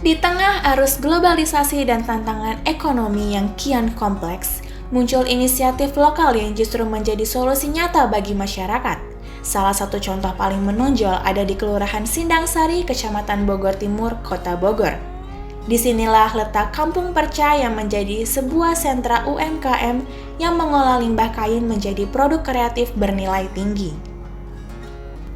Di tengah arus globalisasi dan tantangan ekonomi yang kian kompleks, muncul inisiatif lokal yang justru menjadi solusi nyata bagi masyarakat. Salah satu contoh paling menonjol ada di Kelurahan Sindang Sari, Kecamatan Bogor Timur, Kota Bogor. Disinilah letak Kampung Perca yang menjadi sebuah sentra UMKM yang mengolah limbah kain menjadi produk kreatif bernilai tinggi.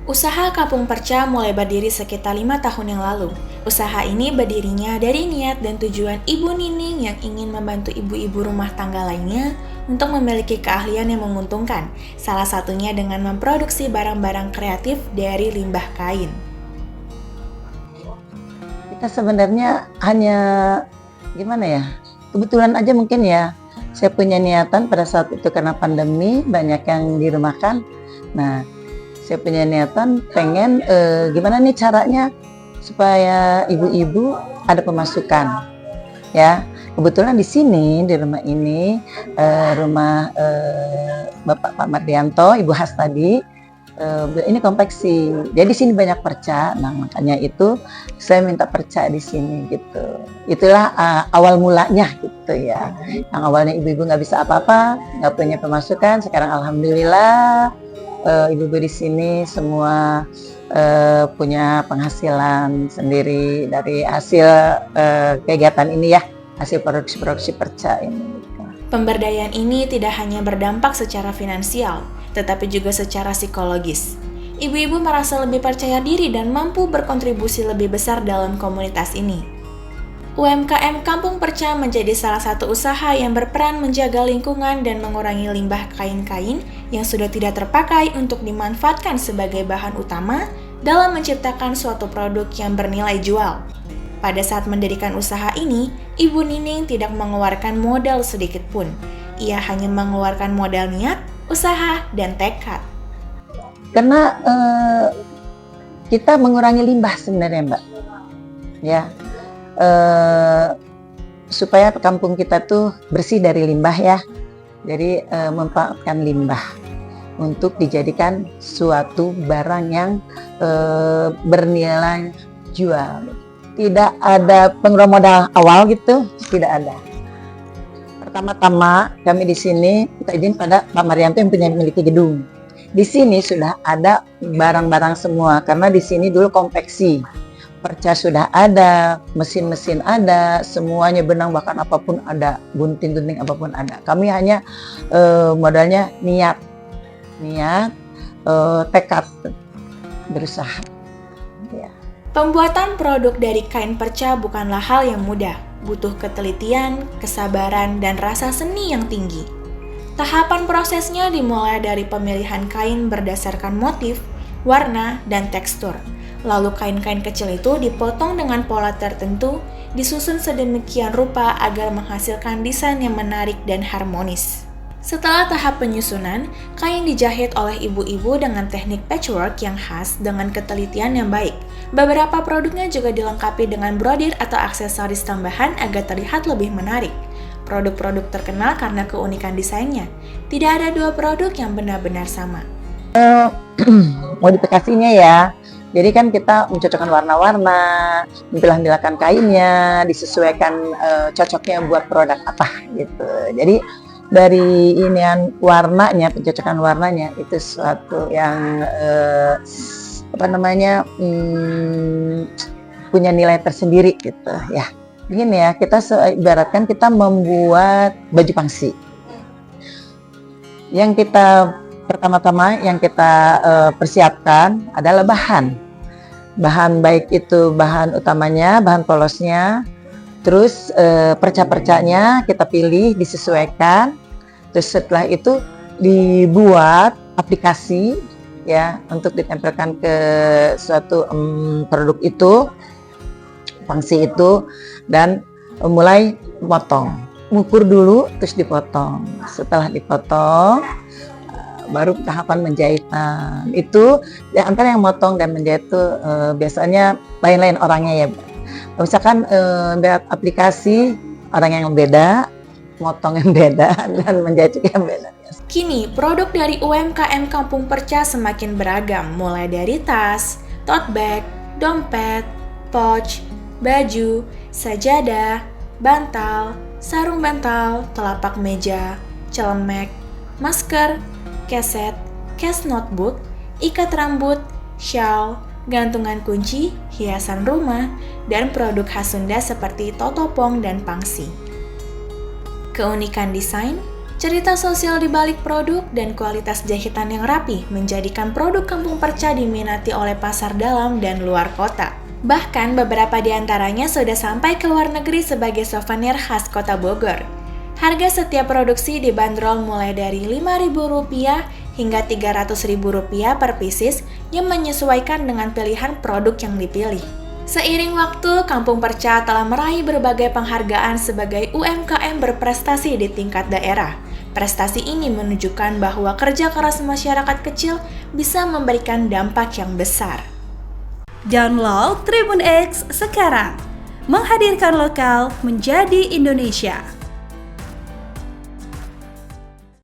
Usaha Kampung Perca mulai berdiri sekitar 5 tahun yang lalu. Usaha ini berdirinya dari niat dan tujuan Ibu Nining yang ingin membantu ibu-ibu rumah tangga lainnya untuk memiliki keahlian yang menguntungkan, salah satunya dengan memproduksi barang-barang kreatif dari limbah kain. Kita sebenarnya hanya gimana ya, kebetulan aja mungkin ya, saya punya niatan pada saat itu karena pandemi banyak yang dirumahkan. Nah, saya punya niatan pengen gimana nih caranya supaya ibu-ibu ada pemasukan, ya. Kebetulan di sini di rumah ini rumah Bapak Pak Mardianto, Ibu Has tadi, ini konveksi. Jadi di sini banyak perca, nah makanya itu saya minta perca di sini gitu. Itulah awal mulanya gitu ya. Yang awalnya ibu-ibu nggak bisa apa-apa, nggak punya pemasukan, sekarang alhamdulillah. Ibu-ibu di sini semua punya penghasilan sendiri dari hasil kegiatan ini ya, hasil produksi perca ini. Pemberdayaan ini tidak hanya berdampak secara finansial, tetapi juga secara psikologis. Ibu-ibu merasa lebih percaya diri dan mampu berkontribusi lebih besar dalam komunitas ini. UMKM Kampung Perca menjadi salah satu usaha yang berperan menjaga lingkungan dan mengurangi limbah kain-kain yang sudah tidak terpakai untuk dimanfaatkan sebagai bahan utama dalam menciptakan suatu produk yang bernilai jual. Pada saat mendirikan usaha ini, Ibu Nining tidak mengeluarkan modal sedikit pun. Ia hanya mengeluarkan modal niat, usaha, dan tekad. Karena kita mengurangi limbah sebenarnya, Mbak. Ya. Supaya kampung kita tuh bersih dari limbah ya. Jadi memanfaatkan limbah untuk dijadikan suatu barang yang bernilai jual. Tidak ada pengeluaran modal awal gitu, tidak ada. Pertama-tama kami di sini kita izin pada Pak Mardianto yang memiliki gedung. Di sini sudah ada barang-barang semua karena di sini dulu konveksi. Perca sudah ada, mesin-mesin ada, semuanya benang bahkan apapun ada, gunting-gunting apapun ada. Kami hanya modalnya niat, tekad, berusaha. Ya. Pembuatan produk dari kain perca bukanlah hal yang mudah, butuh ketelitian, kesabaran, dan rasa seni yang tinggi. Tahapan prosesnya dimulai dari pemilihan kain berdasarkan motif, warna, dan tekstur. Lalu kain-kain kecil itu dipotong dengan pola tertentu, disusun sedemikian rupa agar menghasilkan desain yang menarik dan harmonis. Setelah tahap penyusunan, kain dijahit oleh ibu-ibu dengan teknik patchwork yang khas dengan ketelitian yang baik. Beberapa produknya juga dilengkapi dengan brodir atau aksesoris tambahan agar terlihat lebih menarik. Produk-produk terkenal karena keunikan desainnya. Tidak ada dua produk yang benar-benar sama. Modifikasinya ya, jadi kan kita mencocokkan warna-warna, mempilah-pilahkan kainnya, disesuaikan cocoknya buat produk apa gitu. Jadi dari inian warnanya, pencocokan warnanya itu suatu yang punya nilai tersendiri gitu ya. Begini ya, kita ibaratkan kita membuat baju pangsi. Yang kita pertama-tama yang kita persiapkan adalah bahan baik itu bahan utamanya, bahan polosnya, terus perca-percanya kita pilih, disesuaikan, terus setelah itu dibuat aplikasi ya untuk ditempelkan ke suatu produk itu, pangsi itu, dan mulai potong, mengukur dulu terus dipotong. Setelah dipotong baru tahapan menjahitan. Itu antara yang motong dan menjahit itu biasanya lain-lain orangnya ya. Misalkan lihat aplikasi orang yang beda, motong yang beda, dan menjahit juga yang beda. Kini produk dari UMKM Kampung Perca semakin beragam, mulai dari tas, tote bag, dompet, pouch, baju, sajadah, bantal, sarung bantal, telapak meja, celemek, masker, keset, case notebook, ikat rambut, shawl, gantungan kunci, hiasan rumah, dan produk khas Sunda seperti totopong dan pangsi. Keunikan desain, cerita sosial di balik produk, dan kualitas jahitan yang rapi menjadikan produk Kampung Perca diminati oleh pasar dalam dan luar kota. Bahkan beberapa di antaranya sudah sampai ke luar negeri sebagai souvenir khas kota Bogor. Harga setiap produksi dibanderol mulai dari Rp5.000 hingga Rp300.000 per pieces yang menyesuaikan dengan pilihan produk yang dipilih. Seiring waktu, Kampung Perca telah meraih berbagai penghargaan sebagai UMKM berprestasi di tingkat daerah. Prestasi ini menunjukkan bahwa kerja keras masyarakat kecil bisa memberikan dampak yang besar. Download Tribun X sekarang, menghadirkan lokal menjadi Indonesia.